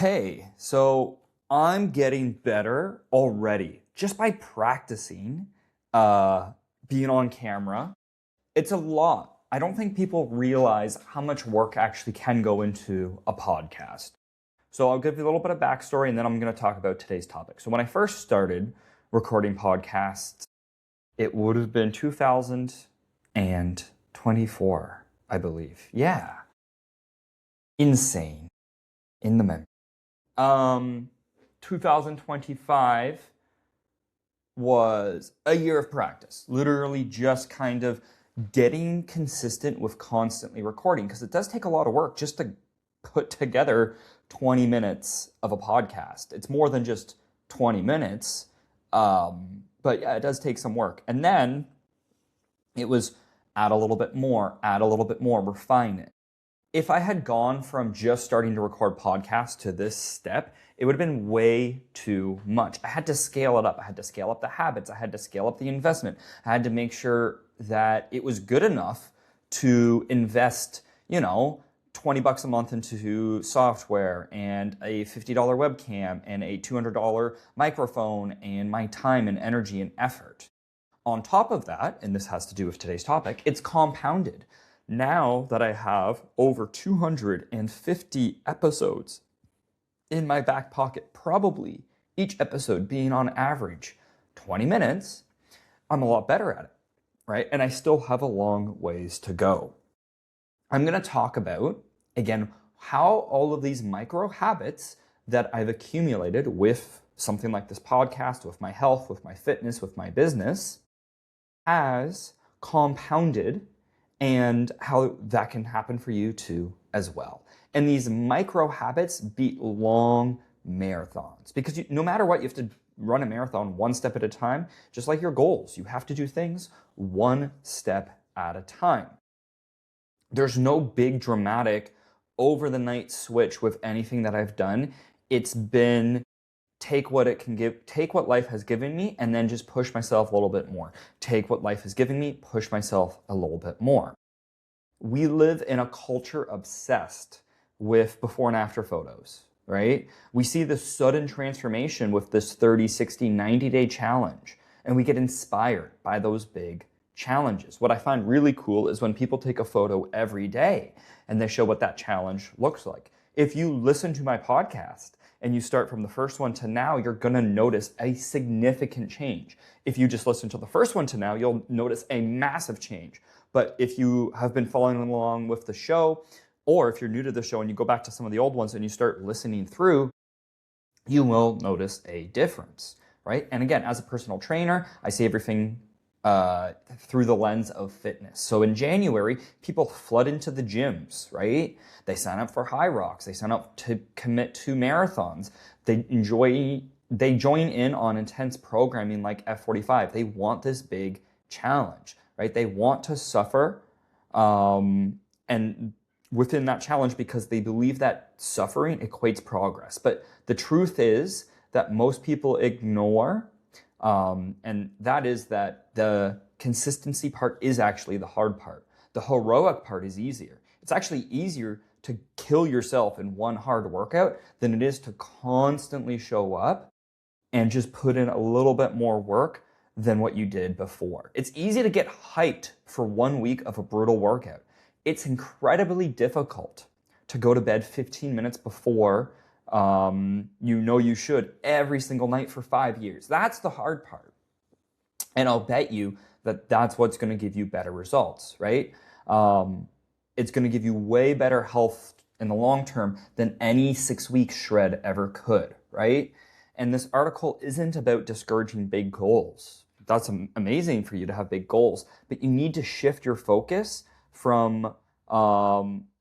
Hey, so I'm getting better already just by practicing being on camera. It's a lot. I don't think people realize how much work actually can go into a podcast. So I'll give you a little bit of backstory and then I'm going to talk about today's topic. So when I first started recording podcasts, it would have been 2024, I believe. Yeah. Insane in the memory. 2025 was a year of practice, literally just kind of getting consistent with constantly recording, because it does take a lot of work just to put together 20 minutes of a podcast. It's more than just 20 minutes, but yeah, it does take some work. And then it was add a little bit more, refine it. If I had gone from just starting to record podcasts to this step, it would have been way too much. I had to scale it up. I had to scale up the habits. I had to scale up the investment. I had to make sure that it was good enough to invest, 20 bucks a month into software and a $50 webcam and a $200 microphone and my time and energy and effort. On top of that, and this has to do with today's topic, it's compounded. Now that I have over 250 episodes in my back pocket, probably each episode being on average 20 minutes, I'm a lot better at it, right? And I still have a long ways to go. I'm going to talk about, again, how all of these micro habits that I've accumulated with something like this podcast, with my health, with my fitness, with my business, has compounded, and how that can happen for you too as well. And these micro habits beat long marathons, because no matter what, you have to run a marathon one step at a time, just like your goals. You have to do things one step at a time. There's no big dramatic over the night switch with anything that I've done. It's been take what life has given me, and then just push myself a little bit more. Take what life has given me, push myself a little bit more. We live in a culture obsessed with before and after photos, right? We see this sudden transformation with this 30, 60, 90-day challenge, and we get inspired by those big challenges. What I find really cool is when people take a photo every day and they show what that challenge looks like. If you listen to my podcast and you start from the first one to now, you're going to notice a significant change. If you just listen to the first one to now, you'll notice a massive change. But if you have been following along with the show, or if you're new to the show and you go back to some of the old ones and you start listening through, you will notice a difference, right? And again, as a personal trainer, I see everything through the lens of fitness. So in January, people flood into the gyms, right? They sign up for High Rocks. They sign up to commit to marathons. They join in on intense programming like F45. They want this big challenge, right? They want to suffer, and within that challenge, because they believe that suffering equates progress. But the truth is that most people ignore, and that is that the consistency part is actually the hard part. The heroic part is easier. It's actually easier to kill yourself in one hard workout than it is to constantly show up and just put in a little bit more work than what you did before. It's easy to get hyped for 1 week of a brutal workout. It's incredibly difficult to go to bed 15 minutes before you should every single night for 5 years. That's the hard part. And I'll bet you that that's what's going to give you better results, right? It's going to give you way better health in the long term than any 6-week shred ever could, right? And this article isn't about discouraging big goals. That's amazing for you to have big goals, but you need to shift your focus from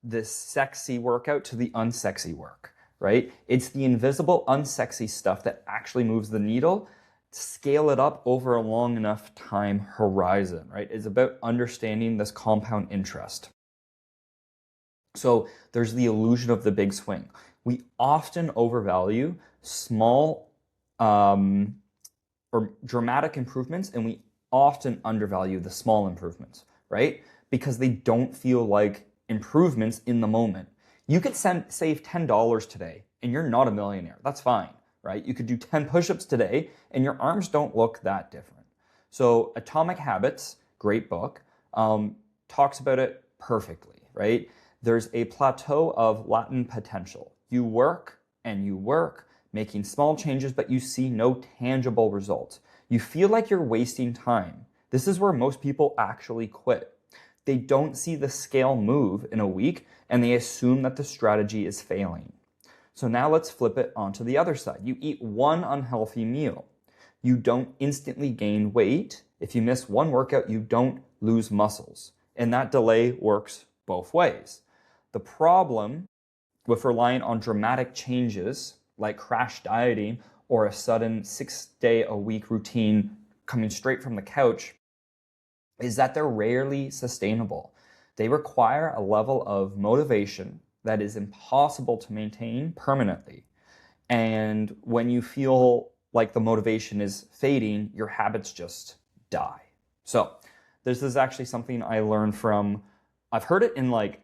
this sexy workout to the unsexy work, right? It's the invisible, unsexy stuff that actually moves the needle. Scale it up over a long enough time horizon, right? It's about understanding this compound interest. So there's the illusion of the big swing. We often overvalue small or dramatic improvements, and we often undervalue the small improvements, right? Because they don't feel like improvements in the moment. You could save $10 today and you're not a millionaire. That's fine, right? You could do 10 push-ups today and your arms don't look that different. So Atomic Habits, great book, talks about it perfectly, right? There's a plateau of latent potential. You work and you work, making small changes, but you see no tangible results. You feel like you're wasting time. This is where most people actually quit. They don't see the scale move in a week and they assume that the strategy is failing. So now let's flip it onto the other side. You eat one unhealthy meal. You don't instantly gain weight. If you miss one workout, you don't lose muscles. And that delay works both ways. The problem with relying on dramatic changes like crash dieting or a sudden 6-day-a-week routine coming straight from the couch is that they're rarely sustainable. They require a level of motivation that is impossible to maintain permanently. And when you feel like the motivation is fading, your habits just die. So this is actually something I learned from, I've heard it in like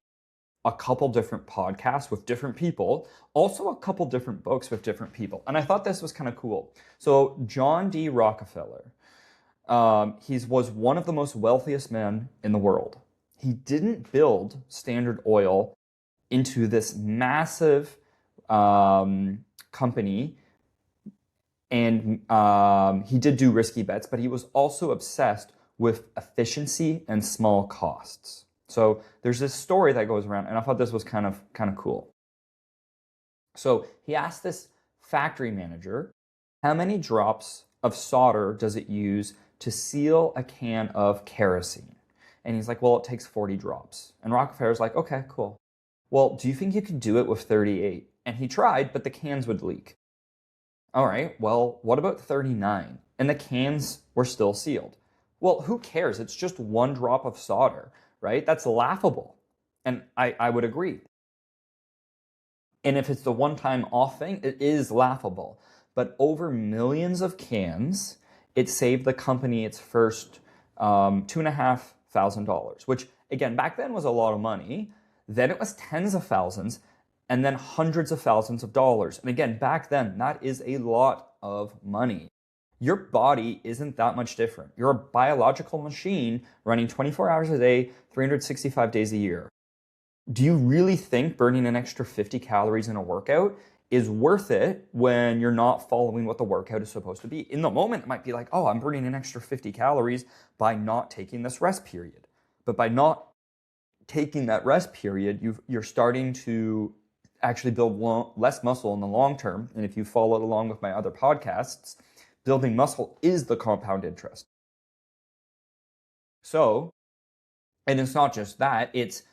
a couple different podcasts with different people, also a couple different books with different people. And I thought this was kind of cool. So John D. Rockefeller, he was one of the most wealthiest men in the world. He didn't build Standard Oil into this massive company, and he did do risky bets, but he was also obsessed with efficiency and small costs. So there's this story that goes around, and I thought this was kind of cool. So he asked this factory manager, how many drops of solder does it use to seal a can of kerosene? And he's like, well, it takes 40 drops. And Rockefeller's like, okay, cool. Well, do you think you could do it with 38? And he tried, but the cans would leak. All right, well, what about 39? And the cans were still sealed. Well, who cares? It's just one drop of solder, right? That's laughable. And I would agree. And if it's the one-time off thing, it is laughable. But over millions of cans, it saved the company its first $2,500, which again, back then was a lot of money. Then it was tens of thousands, and then hundreds of thousands of dollars. And again, back then, that is a lot of money. Your body isn't that much different. You're a biological machine running 24 hours a day, 365 days a year. Do you really think burning an extra 50 calories in a workout is worth it when you're not following what the workout is supposed to be? In the moment, it might be like, oh, I'm burning an extra 50 calories by not taking this rest period. But by not taking that rest period, you're starting to actually build less muscle in the long term. And if you followed along with my other podcasts, building muscle is the compound interest. So, and it's not just that, it's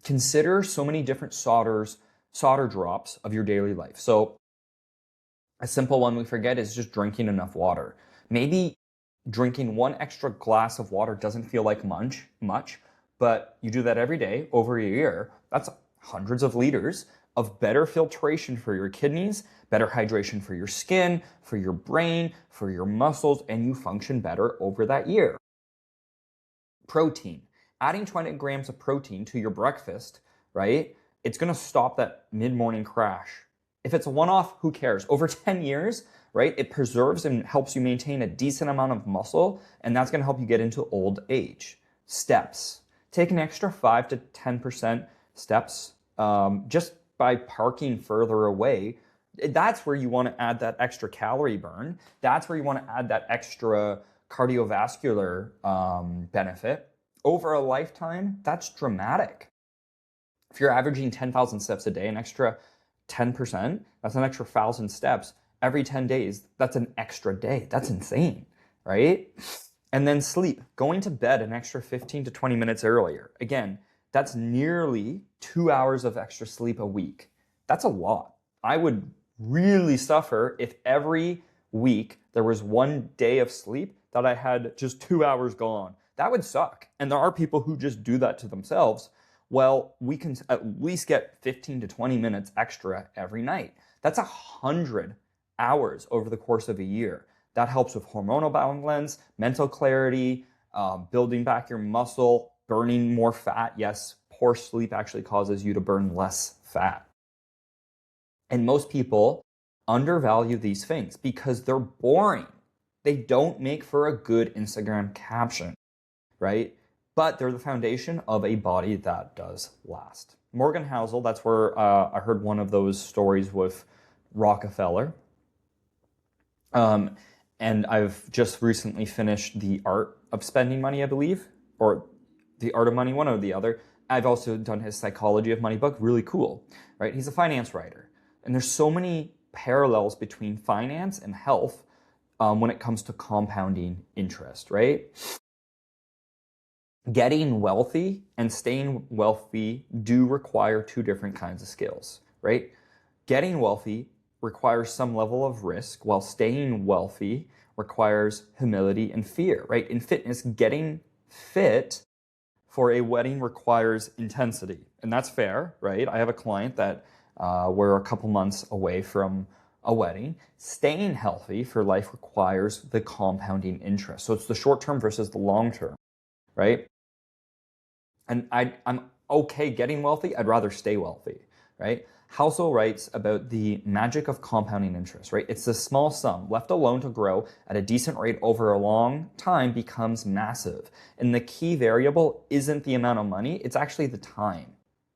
consider so many different solder drops of your daily life. So a simple one we forget is just drinking enough water. Maybe drinking one extra glass of water doesn't feel like much, but you do that every day over a year. That's hundreds of liters of better filtration for your kidneys, better hydration for your skin, for your brain, for your muscles, and you function better over that year. Protein. Adding 20 grams of protein to your breakfast, right? It's going to stop that mid-morning crash. If it's a one-off, who cares? Over 10 years, right? It preserves and helps you maintain a decent amount of muscle, and that's going to help you get into old age. Steps. Take an extra 5 to 10% steps just by parking further away. That's where you want to add that extra calorie burn. That's where you want to add that extra cardiovascular benefit. Over a lifetime, that's dramatic. If you're averaging 10,000 steps a day, an extra 10%, that's an extra 1,000 steps every 10 days. That's an extra day. That's insane, right? And then sleep. Going to bed an extra 15 to 20 minutes earlier. Again, that's nearly 2 hours of extra sleep a week. That's a lot. I would really suffer if every week there was one day of sleep that I had just 2 hours gone. That would suck. And there are people who just do that to themselves. Well, we can at least get 15 to 20 minutes extra every night. That's 100 hours over the course of a year. That helps with hormonal balance, mental clarity, building back your muscle, burning more fat. Yes, poor sleep actually causes you to burn less fat. And most people undervalue these things because they're boring. They don't make for a good Instagram caption, right? But they're the foundation of a body that does last. Morgan Housel, that's where I heard one of those stories with Rockefeller. And I've just recently finished The Art of Spending Money, I believe, or The Art of Money, one or the other. I've also done his Psychology of Money book, really cool, right? He's a finance writer. And there's so many parallels between finance and health when it comes to compounding interest, right? Getting wealthy and staying wealthy do require two different kinds of skills, right? Getting wealthy requires some level of risk, while staying wealthy requires humility and fear, right? In fitness, getting fit for a wedding requires intensity, and that's fair, right? I have a client that we're a couple months away from a wedding. Staying healthy for life requires the compounding interest. So it's the short term versus the long term, right? And I'm okay getting wealthy. I'd rather stay wealthy, right? Housel writes about the magic of compounding interest, right? It's a small sum left alone to grow at a decent rate over a long time becomes massive. And the key variable isn't the amount of money, it's actually the time,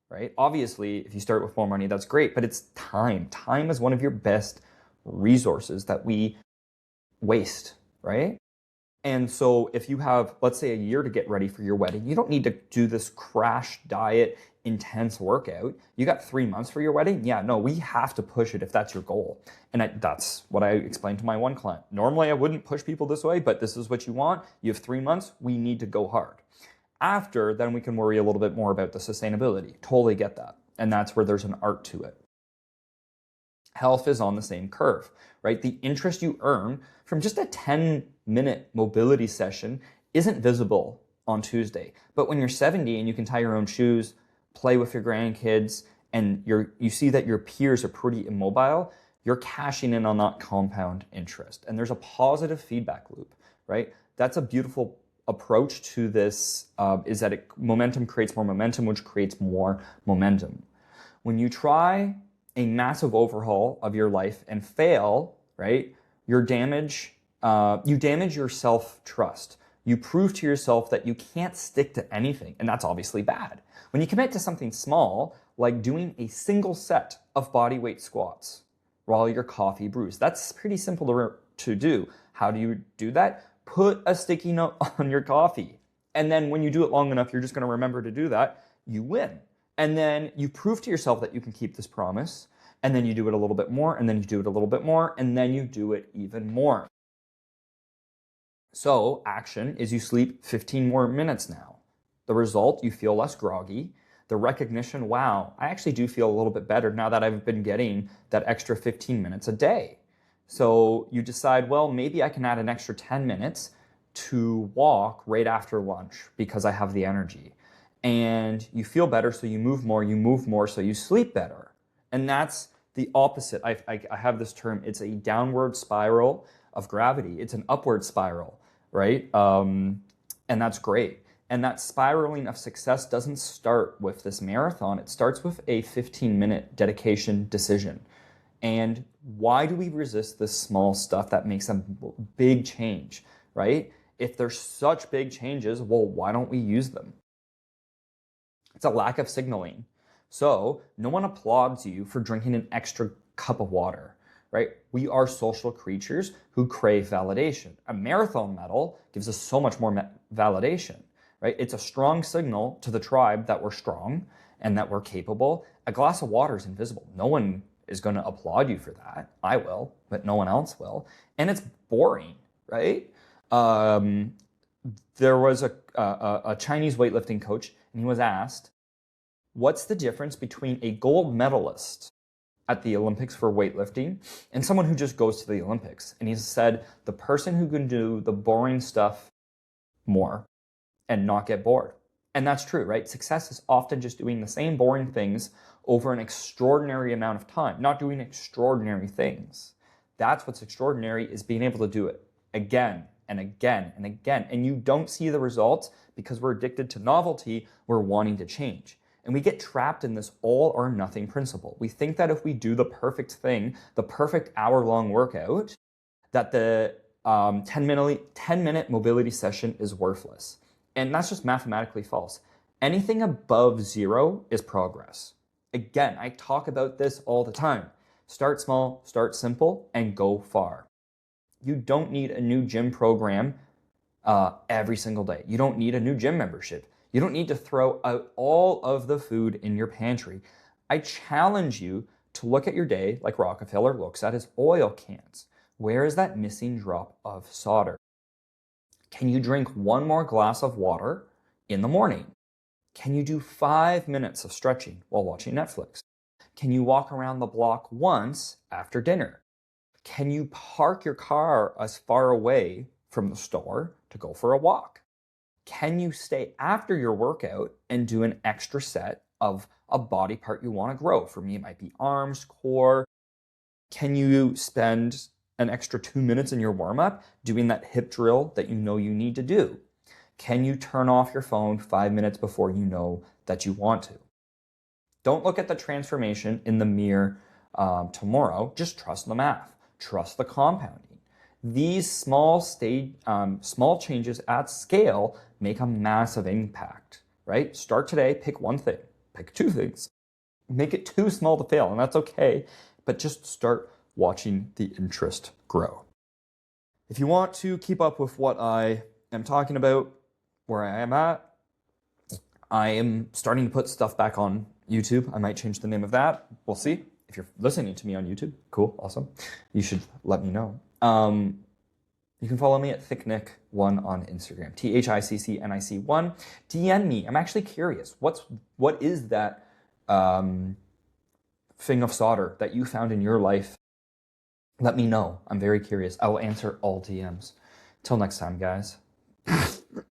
right? Obviously, if you start with more money, that's great, but it's time. Time is one of your best resources that we waste, right? And so if you have, let's say, a year to get ready for your wedding, you don't need to do this crash diet, intense workout. You got 3 months for your wedding? Yeah, no, we have to push it if that's your goal. And that's what I explained to my one client. Normally, I wouldn't push people this way, but this is what you want. You have 3 months. We need to go hard. After, then we can worry a little bit more about the sustainability. Totally get that. And that's where there's an art to it. Health is on the same curve, right? The interest you earn from just a 10-minute mobility session isn't visible on Tuesday. But when you're 70 and you can tie your own shoes, play with your grandkids, and you see that your peers are pretty immobile, you're cashing in on that compound interest. And there's a positive feedback loop, right? That's a beautiful approach to this, is that momentum creates more momentum, which creates more momentum. When you try a massive overhaul of your life and fail, right, you damage your self-trust. You prove to yourself that you can't stick to anything, and that's obviously bad. When you commit to something small, like doing a single set of bodyweight squats while your coffee brews, that's pretty simple to do. How do you do that? Put a sticky note on your coffee. And then when you do it long enough, you're just going to remember to do that. You win. And then you prove to yourself that you can keep this promise. And then you do it a little bit more. And then you do it a little bit more. And then you do it even more. So action is you sleep 15 more minutes now. The result, you feel less groggy. The recognition, wow, I actually do feel a little bit better now that I've been getting that extra 15 minutes a day. So you decide, well, maybe I can add an extra 10 minutes to walk right after lunch because I have the energy. And you feel better, so you move more, so you sleep better. And that's the opposite. I have this term, it's a downward spiral of gravity. It's an upward spiral, right? And that's great. And that spiraling of success doesn't start with this marathon. It starts with a 15-minute dedication decision. And why do we resist this small stuff that makes a big change, right? If there's such big changes, well, why don't we use them? It's a lack of signaling. So no one applauds you for drinking an extra cup of water, right? We are social creatures who crave validation. A marathon medal gives us so much more validation, right? It's a strong signal to the tribe that we're strong and that we're capable. A glass of water is invisible. No one is going to applaud you for that. I will, but no one else will. And it's boring, right? There was a Chinese weightlifting coach, and he was asked, what's the difference between a gold medalist at the Olympics for weightlifting and someone who just goes to the Olympics? And he said, the person who can do the boring stuff more and not get bored. And that's true, right? Success is often just doing the same boring things over an extraordinary amount of time, not doing extraordinary things. That's what's extraordinary, is being able to do it again and again and again. And you don't see the results because we're addicted to novelty. We're wanting to change. And we get trapped in this all or nothing principle. We think that if we do the perfect thing, the perfect hour-long workout, that the 10-minute mobility session is worthless. And that's just mathematically false. Anything above 0 is progress. Again, I talk about this all the time. Start small, start simple, and go far. You don't need a new gym program every single day. You don't need a new gym membership. You don't need to throw out all of the food in your pantry. I challenge you to look at your day like Rockefeller looks at his oil cans. Where is that missing drop of solder? Can you drink one more glass of water in the morning? Can you do 5 minutes of stretching while watching Netflix? Can you walk around the block once after dinner? Can you park your car as far away from the store to go for a walk? Can you stay after your workout and do an extra set of a body part you want to grow? For me, it might be arms, core. Can you spend an extra 2 minutes in your warm-up doing that hip drill that you know you need to do? Can you turn off your phone 5 minutes before you know that you want to? Don't look at the transformation in the mirror tomorrow. Just trust the math. Trust the compounding. These small changes at scale make a massive impact, right? Start today, pick one thing, pick 2 things. Make it too small to fail, and that's okay, but just start watching the interest grow. If you want to keep up with what I am talking about, where I am at, I am starting to put stuff back on YouTube. I might change the name of that. We'll see. If you're listening to me on YouTube, cool, awesome. You should let me know. You can follow me at thicknick1 on Instagram, THICCNIC1. DM me. I'm actually curious. What is that thing of solder that you found in your life? Let me know. I'm very curious. I will answer all DMs. Till next time, guys.